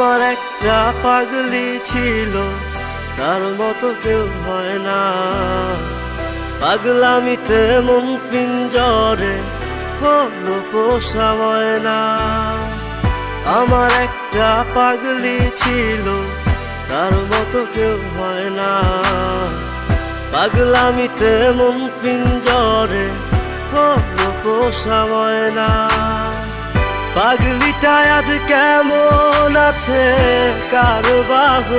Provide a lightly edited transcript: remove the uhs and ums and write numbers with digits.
আমার একটা পাগলি ছিল, তার মতো কেউ হয় না। পাগলামিতে মন পিঞ্জরে হলো পোষা ময়না। আমার একটা পাগলি ছিল, তার মতো কেউ হয় না। পাগলামিতে মন পিঞ্জরে হলো পোষা ময়না। পাগলিটা আজ কেমন আছে কার বাহু